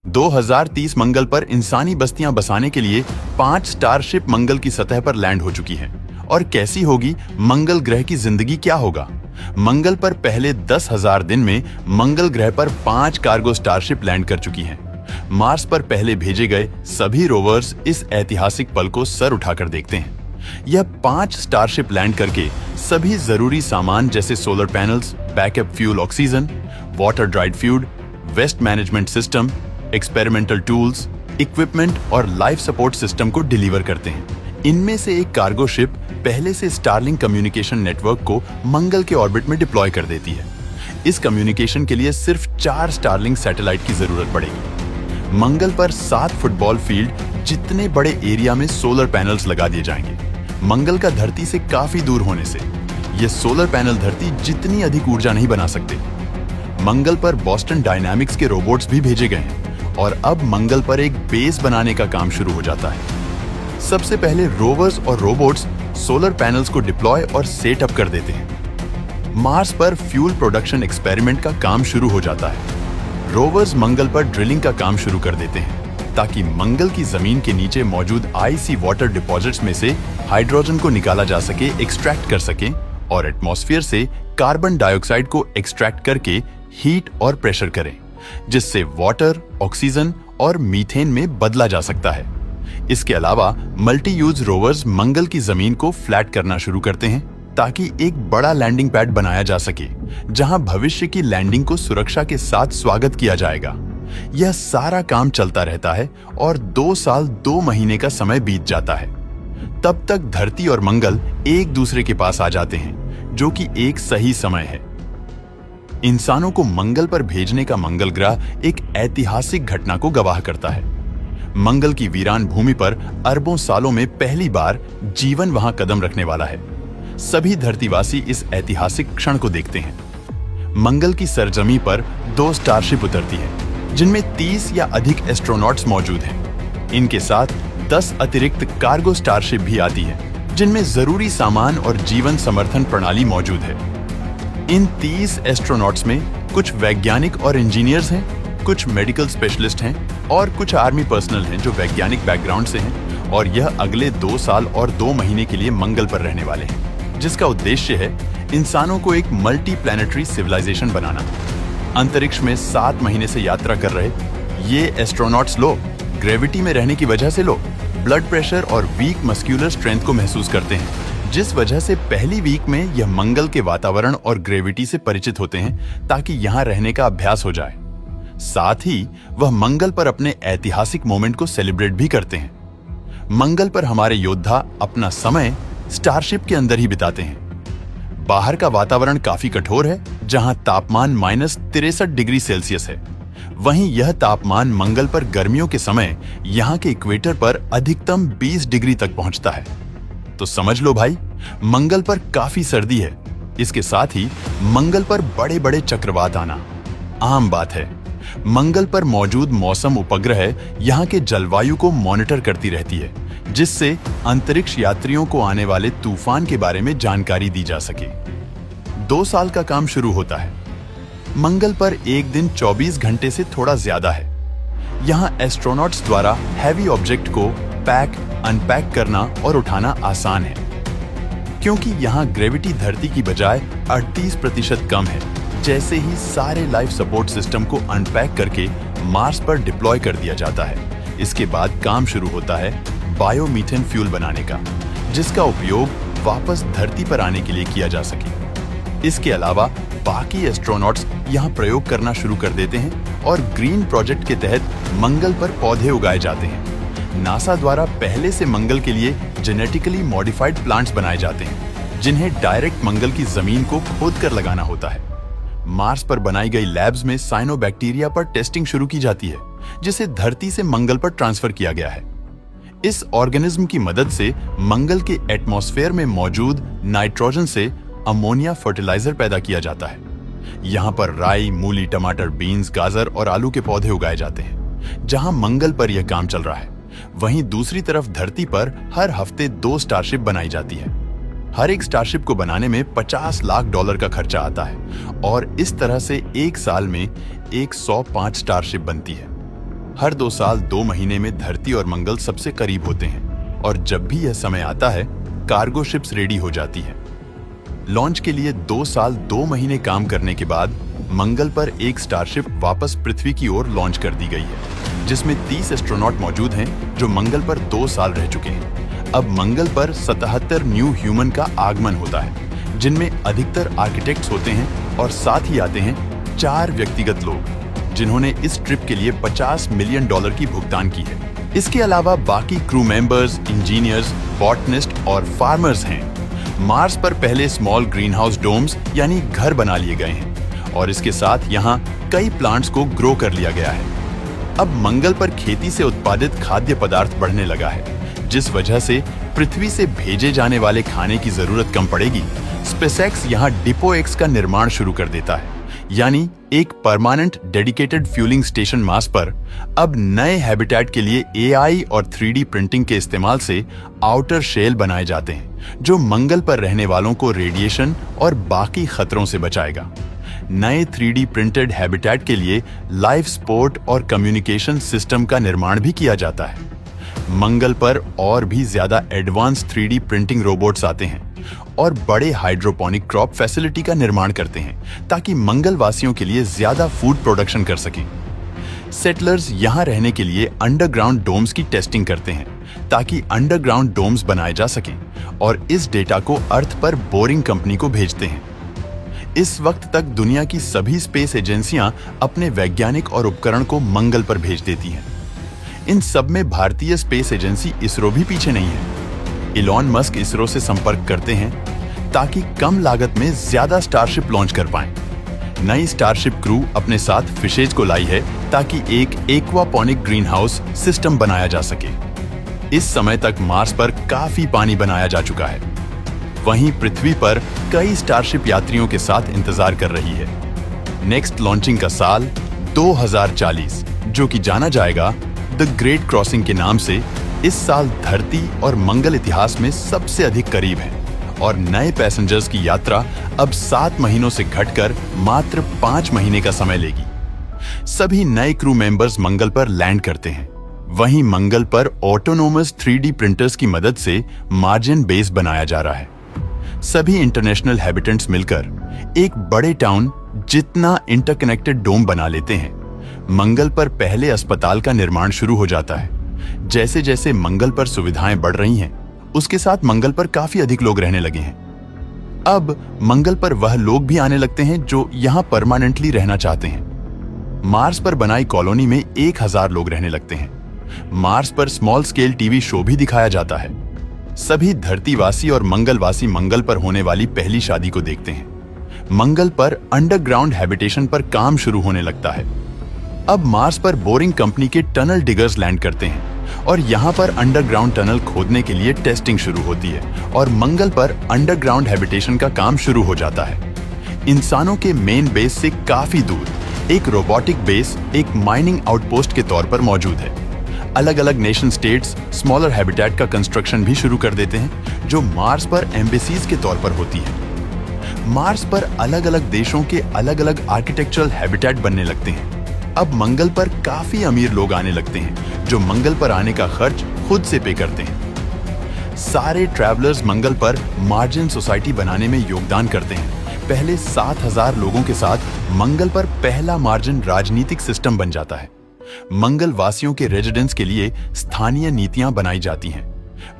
2030 मंगल पर इंसानी बस्तियां बसाने के लिए 5 स्टारशिप मंगल की सतह पर लैंड हो चुकी हैं। और कैसी होगी मंगल ग्रह की जिंदगी, क्या होगा? मंगल पर पहले 10,000 दिन में मंगल ग्रह पर 5 कार्गो स्टारशिप लैंड कर चुकी हैं। मार्स पर पहले भेजे गए सभी रोवर्स इस ऐतिहासिक पल को सर उठाकर देखते हैं। यह 5 स्टारशिप लैंड करके सभी जरूरी सामान जैसे solar panels, backup fuel oxygen, water dried food, waste management system, experimental tools, equipment और लाइफ सपोर्ट सिस्टम को डिलीवर करते हैं। इनमें से एक कार्गो शिप पहले से स्टारलिंक कम्युनिकेशन नेटवर्क को मंगल के ऑर्बिट में डिप्लॉय कर देती है। इस कम्युनिकेशन के लिए सिर्फ 4 स्टारलिंक सैटेलाइट की जरूरत पड़ेगी। मंगल पर 7 फुटबॉल फील्ड जितने बड़े एरिया में सोलर पैनल्स लगा दिए जाएंगे। मंगल का धरती से काफी दूर होने से ये सोलर पैनल धरती जितनी अधिक ऊर्जा नहीं बना सकते। मंगल पर बॉस्टन डायनामिक्स के रोबोट्स भी भेजे गए हैं और अब मंगल पर एक बेस बनाने का काम शुरू हो जाता है। सबसे पहले रोवर्स और रोबोट्स सोलर पैनल्स को डिप्लॉय और सेटअप कर देते हैं। मार्स पर फ्यूल प्रोडक्शन एक्सपेरिमेंट का काम शुरू हो जाता है। रोवर्स मंगल पर ड्रिलिंग का काम शुरू कर देते हैं ताकि मंगल की जमीन के नीचे मौजूद आईसी वाटर डिपॉजिट्स में से हाइड्रोजन को निकाला जा सके, एक्सट्रैक्ट कर सके और एटमॉस्फेयर से कार्बन डाइऑक्साइड को एक्सट्रैक्ट करके हीट और प्रेशर करें, जिससे वाटर, ऑक्सीजन और मीथेन में बदला जा सकता है। इसके अलावा मल्टी यूज रोवर्स मंगल की जमीन को फ्लैट करना शुरू करते हैं ताकि एक बड़ा लैंडिंग पैड बनाया जा सके जहां भविष्य की लैंडिंग को सुरक्षा के साथ स्वागत किया जाएगा। यह सारा काम चलता रहता है और 2 साल 2 महीने का समय बीत जाता है। तब तक धरती और मंगल एक दूसरे के पास आ जाते हैं, जो कि एक सही समय है। इंसानों को मंगल पर भेजने का मंगल ग्रह एक ऐतिहासिक घटना को गवाह करता है। मंगल की वीरान भूमि पर अरबों सालों में पहली बार जीवन वहां कदम रखने वाला है। सभी धरतीवासी इस ऐतिहासिक क्षण को देखते हैं। मंगल की सरजमी पर 2 स्टारशिप उतरती है, जिनमें 30 या अधिक एस्ट्रोनॉट्स मौजूद हैं। इनके साथ 10 अतिरिक्त कार्गो स्टारशिप भी आती है, जिनमें जरूरी सामान और जीवन समर्थन प्रणाली मौजूद है। इन 30 एस्ट्रोनॉट्स में कुछ वैज्ञानिक और इंजीनियर्स हैं, कुछ मेडिकल स्पेशलिस्ट हैं और कुछ आर्मी पर्सनल हैं जो वैज्ञानिक बैकग्राउंड से हैं, और यह अगले 2 साल और 2 महीने के लिए मंगल पर रहने वाले हैं, जिसका उद्देश्य है इंसानों को एक मल्टी प्लैनेटरी सिविलाइजेशन बनाना। अंतरिक्ष में 7 महीने से यात्रा कर रहे ये एस्ट्रोनॉट्स लो ग्रेविटी में रहने की वजह से ब्लड प्रेशर और वीक मस्क्यूलर स्ट्रेंथ को महसूस करते हैं, जिस वजह से पहली वीक में यह मंगल के वातावरण और ग्रेविटी से परिचित होते हैं ताकि यहां रहने का अभ्यास हो जाए। साथ ही वह मंगल पर अपने ऐतिहासिक मोमेंट को सेलिब्रेट भी करते हैं। मंगल पर हमारे योद्धा अपना समय स्टारशिप के अंदर ही बिताते हैं। बाहर का वातावरण काफी कठोर है, जहां तापमान -63 डिग्री सेल्सियस है। वहीं यह तापमान मंगल पर गर्मियों के समय यहां के इक्वेटर पर अधिकतम 20 डिग्री तक पहुंचता है। तो समझ लो भाई, मंगल पर काफी सर्दी है। इसके साथ ही मंगल पर बड़े बड़े चक्रवात आना आम बात है। मंगल पर मौजूद मौसम उपग्रह यहाँ के जलवायु को मॉनिटर करती रहती है, जिससे अंतरिक्ष यात्रियों को आने वाले तूफान के बारे में जानकारी दी जा सके। 2 साल का काम शुरू होता है। मंगल पर एक दिन 24 घंटे से थोड़ा ज्यादा है। यहाँ एस्ट्रोनॉट्स द्वारा हैवी ऑब्जेक्ट को पैक, अनपैक करना और उठाना आसान है, क्योंकि यहाँ ग्रेविटी धरती की बजाय 38% कम है। जैसे ही सारे लाइफ सपोर्ट सिस्टम को अनपैक करके मार्स पर डिप्लॉय कर दिया जाता है, इसके बाद काम शुरू होता है बायोमीथेन फ्यूल बनाने का, जिसका उपयोग वापस धरती पर आने के लिए किया जा सके। इसके अलावा बाकी एस्ट्रोनॉट्स यहाँ प्रयोग करना शुरू कर देते हैं और ग्रीन प्रोजेक्ट के तहत मंगल पर पौधे उगाए जाते हैं। नासा द्वारा पहले से मंगल के लिए जेनेटिकली मॉडिफाइड प्लांट्स बनाए जाते हैं, जिन्हें डायरेक्ट मंगल की जमीन को खोद कर लगाना होता है। मार्स पर बनाई गई लैब्स में साइनोबैक्टीरिया पर टेस्टिंग शुरू की जाती है, जिसे धरती से मंगल पर ट्रांसफर किया गया है। इस ऑर्गेनिज्म की मदद से मंगल के एटमॉस्फेयर में मौजूद नाइट्रोजन से अमोनिया फर्टिलाइजर पैदा किया जाता है। यहाँ पर राई, मूली, टमाटर, बीन्स, गाजर और आलू के पौधे उगाए जाते हैं। जहाँ मंगल पर यह काम चल रहा है, वहीं दूसरी तरफ धरती पर हर हफ्ते 2 स्टारशिप बनाई जाती है। हर एक स्टारशिप को बनाने में $50 लाख का खर्चा आता है और इस तरह से एक साल में 105 स्टारशिप बनती है। हर 2 साल 2 महीने में धरती और मंगल सबसे करीब होते हैं और जब भी यह समय आता है कार्गो शिप्स रेडी हो जाती है। लॉन्च के लिए 2 साल 2 महीने काम करने के बाद मंगल पर एक स्टारशिप वापस पृथ्वी की ओर लॉन्च कर दी गई है, जिसमें 30 एस्ट्रोनॉट मौजूद हैं जो मंगल पर 2 साल रह चुके हैं। अब मंगल पर 77 न्यू ह्यूमन का आगमन होता है, जिनमें अधिकतर आर्किटेक्ट्स होते हैं और साथ ही आते हैं 4 व्यक्तिगत लोग जिन्होंने इस ट्रिप के लिए $50 मिलियन की भुगतान की है। इसके अलावा बाकी क्रू मेंबर्स, इंजीनियर्स, बॉटनिस्ट और फार्मर्स हैं। मार्स पर पहले स्मॉल ग्रीन हाउस डोम्स यानी घर बना लिए गए हैं और इसके साथ यहाँ कई प्लांट्स को ग्रो कर लिया गया है। अब मंगल पर खेती से उत्पादित खाद्य पदार्थ बढ़ने लगा है, जिस वजह से पृथ्वी से भेजे जाने वाले खाने की जरूरत कम पड़ेगी। स्पेसएक्स यहाँ डिपो एक्स का निर्माण शुरू कर देता है, यानी एक permanent dedicated fuelling station Mars पर अब नए हैबिटेट के लिए एआई और 3D प्रिंटिंग के इस्तेमाल से आउटर शेल बनाए जाते हैं, जो मंगल पर रहने वालों को रेडिएशन और बाकी खतरों से बचाएगा। नए 3D प्रिंटेड हैबिटेट के लिए लाइफ सपोर्ट और कम्युनिकेशन सिस्टम का निर्माण भी किया जाता है। मंगल पर और भी ज्यादा एडवांस 3D प्रिंटिंग रोबोट्स आते हैं और बड़े हाइड्रोपोनिक क्रॉप फैसिलिटी का निर्माण करते हैं ताकि मंगल वासियों के लिए ज्यादा फूड प्रोडक्शन कर सकें। सेटलर्स यहां रहने के लिए अंडरग्राउंड डोम्स की टेस्टिंग करते हैं ताकि अंडरग्राउंड डोम्स बनाए जा सकें और इस डेटा को अर्थ पर बोरिंग कंपनी को भेजते हैं। इस वक्त तक दुनिया की सभी स्पेस एजेंसियां अपने वैज्ञानिक और उपकरण को मंगल पर भेज देती हैं। इन सब में भारतीय स्पेस एजेंसी इसरो भी पीछे नहीं है। इलॉन मस्क इसरो से संपर्क करते हैं ताकि कम लागत में ज्यादा स्टारशिप लॉन्च कर पाएं। नई स्टारशिप क्रू अपने साथ फिशेज को लाई है ताकि एक एक्वापोनिक ग्रीन हाउस सिस्टम बनाया जा सके। इस समय तक मार्स पर काफी पानी बनाया जा चुका है। वहीं पृथ्वी पर कई स्टारशिप यात्रियों के साथ इंतजार कर रही है। नेक्स्ट लॉन्चिंग का साल 2040, जो कि जाना जाएगा द ग्रेट क्रॉसिंग के नाम से, इस साल धरती और मंगल इतिहास में सबसे अधिक करीब है और नए पैसेंजर्स की यात्रा अब 7 महीनों से घटकर मात्र 5 महीने का समय लेगी। सभी नए क्रू मेंबर्स मंगल पर लैंड करते हैं। वहीं मंगल पर ऑटोनोमस 3D प्रिंटर्स की मदद से मार्जिन बेस बनाया जा रहा है। सभी इंटरनेशनल हैबिटेंट्स मिलकर एक बड़े टाउन जितना इंटरकनेक्टेड डोम बना लेते हैं। मंगल पर पहले अस्पताल का निर्माण शुरू हो जाता है। जैसे जैसे मंगल पर सुविधाएं बढ़ रही हैं, उसके साथ मंगल पर काफी अधिक लोग रहने लगे हैं। अब मंगल पर वह लोग भी आने लगते हैं जो यहां परमानेंटली रहना चाहते हैं। मार्स पर बनाई कॉलोनी में 1000 लोग रहने लगते हैं। मार्स पर स्मॉल स्केल टीवी शो भी दिखाया जाता है। सभी धरतीवासी और मंगलवासी मंगल पर होने वाली पहली शादी को देखते हैं। मंगल पर अंडरग्राउंड हैबिटेशन पर काम शुरू होने लगता है। अब मार्स पर बोरिंग कंपनी के टनल डिगर्स लैंड करते हैं और यहाँ पर अंडरग्राउंड टनल खोदने के लिए टेस्टिंग शुरू होती है और मंगल पर अंडरग्राउंड हैबिटेशन का काम शुरू हो जाता है। इंसानों के मेन बेस से काफी दूर एक रोबोटिक बेस एक माइनिंग आउटपोस्ट के तौर पर मौजूद है। अलग अलग नेशन स्टेट्स स्मॉलर हैबिटेट का कंस्ट्रक्शन भी शुरू कर देते हैं, जो मार्स पर एम्बेसीज के तौर पर होती है। मार्स पर अलग अलग देशों के अलग अलग आर्किटेक्चरल हैबिटेट बनने लगते हैं। अब मंगल पर काफी अमीर लोग आने लगते हैं, जो मंगल पर आने का खर्च खुद से पे करते हैं। सारे ट्रैवलर्स मंगल पर मार्जिन सोसाइटी बनाने में योगदान करते हैं। पहले 7000 लोगों के साथ मंगल पर पहला मार्जिन राजनीतिक सिस्टम बन जाता है। मंगल वासियों के रेजिडेंस के लिए स्थानीय नीतियां बनाई जाती हैं।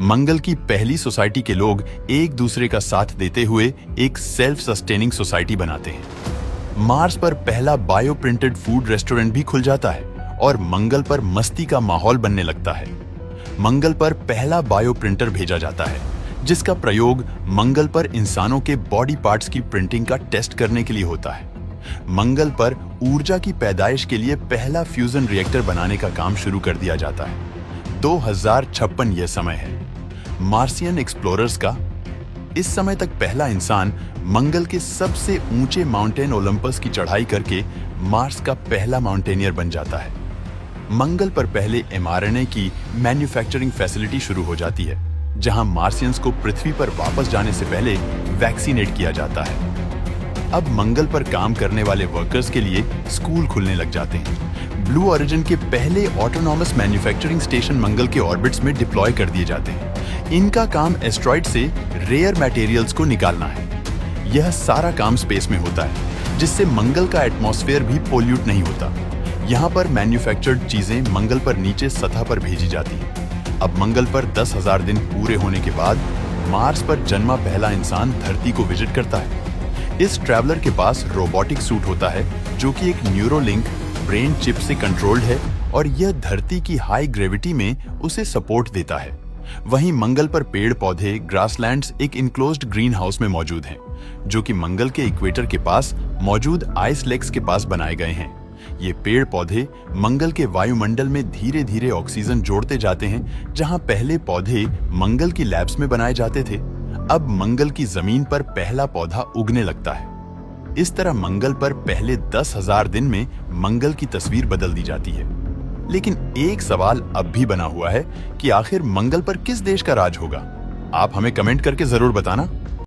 मंगल की पहली सोसाइटी के लोग एक दूसरे का साथ देते हुए एक सेल्फ सस्टेनिंग सोसाइटी बनाते हैं। मार्स पर पहला बायो प्रिंटेड फूड रेस्टोरेंट भी खुल जाता है और मंगल पर मस्ती का माहौल बनने लगता है। मंगल पर पहला बायो प्रिंटर भेजा जाता है, जिसका प्रयोग मंगल पर इंसानों के बॉडी पार्ट्स की प्रिंटिंग का टेस्ट करने के लिए होता है। मंगल पर ऊर्जा की पैदाइश के लिए पहला फ्यूजन रिएक्टर बनाने का काम शुरू कर दिया जाता है। 2056 यह समय है मार्सियन एक्सप्लोरर्स का। इस समय तक पहला इंसान मंगल के सबसे ऊंचे माउंटेन ओलंपस की चढ़ाई करके मार्स का पहला माउंटेनियर बन जाता है। मंगल पर पहले mRNA की मैन्युफैक्चरिंग फैसिलिटी शुरू हो जाती है, जहां मार्सियंस को पृथ्वी पर वापस जाने से पहले वैक्सीनेट किया जाता है। अब मंगल पर काम करने वाले वर्कर्स के लिए स्कूल खुलने लग जाते हैं। ब्लू ओरिजिन के पहले ऑटोनॉमस मैन्युफैक्चरिंग स्टेशन मंगल के ऑर्बिट्स में डिप्लॉय कर दिए जाते हैं। इनका काम एस्ट्रॉइड से रेयर मटेरियल्स को निकालना है। यह सारा काम स्पेस में होता है, जिससे मंगल का एटमॉस्फेयर भी पोल्यूट नहीं होता। यहाँ पर मैन्युफैक्चर्ड चीजें मंगल पर नीचे सतह पर भेजी जाती हैं। अब मंगल पर 10,000 दिन पूरे होने के बाद मार्स पर जन्मा पहला इंसान धरती को विजिट करता है। इस ट्रैवलर के पास रोबोटिक सूट होता है, जो कि एक न्यूरोलिंक ब्रेन चिप से कंट्रोल्ड है और यह धरती की हाई ग्रेविटी में उसे सपोर्ट देता है। वहीं मंगल पर पेड़ पौधे, ग्रासलैंड्स एक इनक्लोज्ड ग्रीन हाउस में मौजूद हैं, जो कि मंगल के इक्वेटर के पास मौजूद आइस लेक्स के पास बनाए गए हैं। ये पेड़ पौधे मंगल के वायुमंडल में धीरे धीरे ऑक्सीजन जोड़ते जाते हैं। जहां पहले पौधे मंगल की लैब्स में बनाए जाते थे, अब मंगल की जमीन पर पहला पौधा उगने लगता है। इस तरह मंगल पर पहले 10,000 दिन में मंगल की तस्वीर बदल दी जाती है। लेकिन एक सवाल अब भी बना हुआ है कि आखिर मंगल पर किस देश का राज होगा? आप हमें कमेंट करके जरूर बताना।